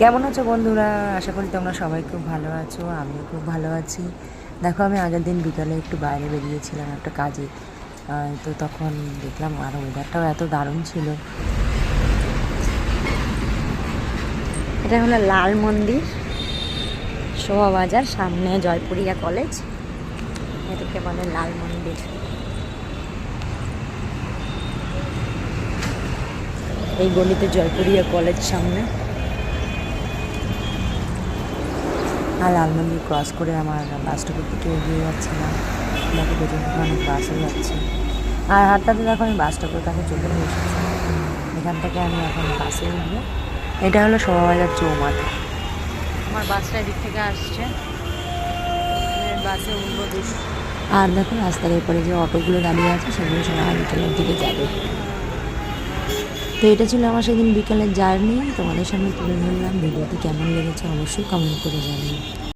কেমন আছো বন্ধুরা? আশা করি তোমরা সবাই খুব ভালো আছো, আমিও খুব ভালো আছি। দেখো, আমি আগের দিন বিকালে একটু বাইরে বেরিয়েছিলাম একটা কাজে। তো তখন দেখলাম আর ওয়েদারটাও এত দারুণ ছিল। এটা হলো লাল মন্দির, শোভাবাজার, সামনে জয়পুরিয়া কলেজ। এটাকে বলে লাল মন্দির। এই গলিতে জয়পুরিয়া কলেজ সামনে। আর লাল মন্দির ক্রস করে আমার বাস স্টপের দিকে এগিয়ে যাচ্ছিলাম। দেখো পেছন থেকে অনেক বাসও যাচ্ছে। আর হাঁটতে দেখো আমি বাস স্টপের কাছে চলে এসেছি। এখান থেকে আমি এখন বাসে উঠবো। এটা হলো শোভাবাজার চৌমাথা। আমার বাসটা এদিক থেকে আসছে, বাসে উঠবো। আর দেখো রাস্তার এরপরে যে অটোগুলো দাঁড়িয়ে আছে সেগুলো সব হসপিটালের দিকে যাবে। তো এটা ছিল আমার সেদিন বিকালের জার্নি, তোমাদের সামনে তুলে ধরলাম। ভিডিওটি কেমন লেগেছে অবশ্যই কমেন্ট করে জানিও।